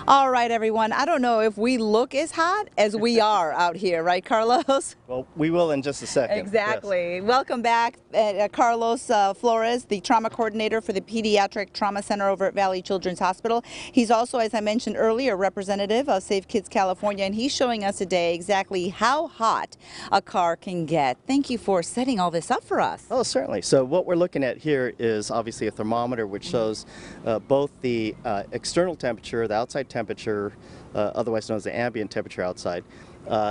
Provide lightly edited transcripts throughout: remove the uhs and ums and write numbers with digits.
All right, everyone. I don't know if we look as hot as we are out here, right, Carlos? Well, we will in just a second. Exactly. Yes. Welcome back, Carlos Flores, the trauma coordinator for the Pediatric Trauma Center over at Valley Children's Hospital. He's also, as I mentioned earlier, representative of Safe Kids California, and he's showing us today exactly how hot a car can get. Thank you for setting all this up for us. Oh, certainly. So what we're looking at here is obviously a thermometer which shows both the external temperature, the outside temperature, otherwise known as the ambient temperature outside,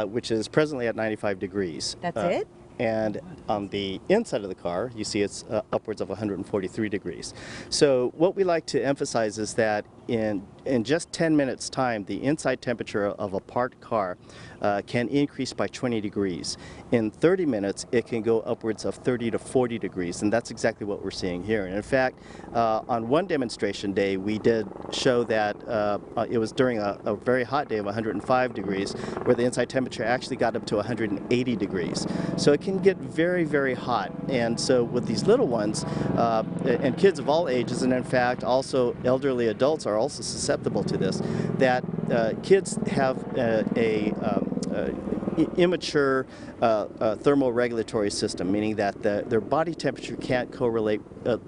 which is presently at 95 degrees. That's it? And on the inside of the car, you see it's upwards of 143 degrees. So what we like to emphasize is that in just 10 minutes time, the inside temperature of a parked car can increase by 20 degrees. In 30 minutes, it can go upwards of 30 to 40 degrees, and that's exactly what we're seeing here. And in fact, on one demonstration day, we did show that it was during a very hot day of 105 degrees, where the inside temperature actually got up to 180 degrees. So it can get very, very hot. And so with these little ones, and kids of all ages, and in fact also elderly adults are also susceptible to this, that kids have immature thermoregulatory system, meaning that their body temperature can't correlate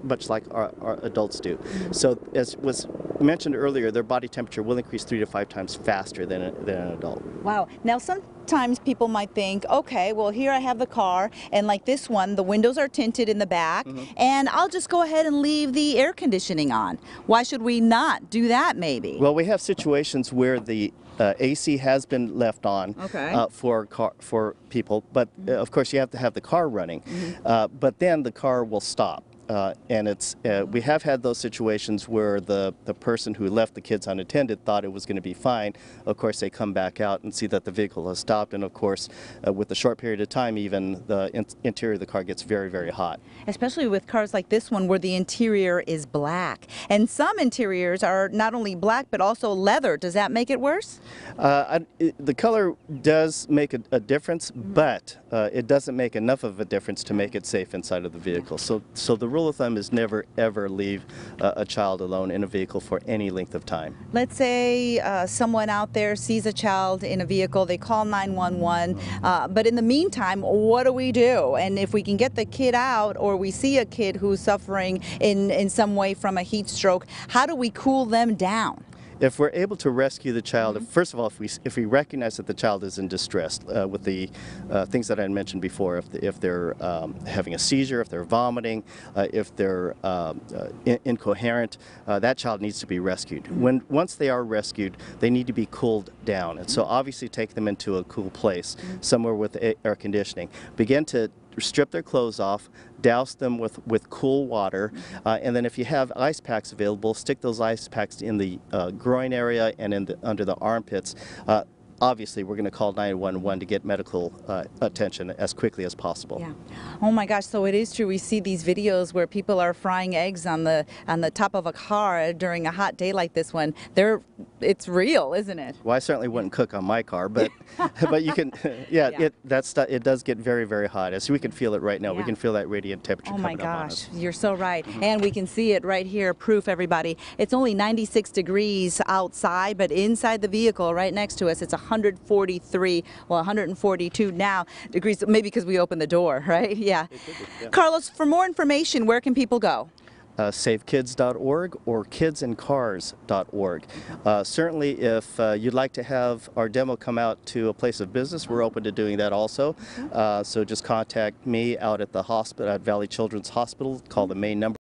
much like our adults do. So as was mentioned earlier, their body temperature will increase 3 to 5 times faster than an adult. Wow. Now sometimes people might think, okay, well here I have the car, and like this one, the windows are tinted in the back, and I'll just go ahead and leave the air conditioning on. Why should we not do that maybe? Well, we have situations where the AC has been left on for people, but of course you have to have the car running, but then the car will stop. And we have had those situations where the person who left the kids unattended thought it was going to be fine. Of course, they come back out and see that the vehicle has stopped, and of course, with a short period of time, even the interior of the car gets very, very hot. Especially with cars like this one where the interior is black. And some interiors are not only black, but also leather. Does that make it worse? The color does make a difference, but it doesn't make enough of a difference to make it safe inside of the vehicle. So the rule of thumb is never ever leave a child alone in a vehicle for any length of time. Let's say someone out there sees a child in a vehicle, they call 911, but in the meantime, what do we do? And if we can get the kid out, or we see a kid who's suffering in some way from a heat stroke, how do we cool them down? If we're able to rescue the child, first of all, if we recognize that the child is in distress with the things that I mentioned before, if they're having a seizure, if they're vomiting, if they're incoherent, that child needs to be rescued. Once they are rescued, they need to be cooled down. And so obviously take them into a cool place, somewhere with air conditioning. Begin to strip their clothes off, douse them with cool water, and then if you have ice packs available, stick those ice packs in the groin area and under the armpits. Obviously, we're going to call 911 to get medical attention as quickly as possible. Yeah. Oh my gosh, so it is true. We see these videos where people are frying eggs on the top of a car during a hot day like this one. It's real, isn't it? Well, I certainly wouldn't cook on my car, but but you can. It does get very, very hot. As we can feel it right now. We can feel that radiant temperature coming up on us. Oh my gosh, you're so right. And we can see it right here. Proof, everybody. It's only 96 degrees outside, but inside the vehicle right next to us, it's 143, well 142 now degrees, maybe because we opened the door, right? Yeah. Carlos, for more information, where can people go? Safekids.org or kidsincars.org. Certainly, if you'd like to have our demo come out to a place of business, we're open to doing that also. So just contact me out at the hospital, at Valley Children's Hospital. Call the main number.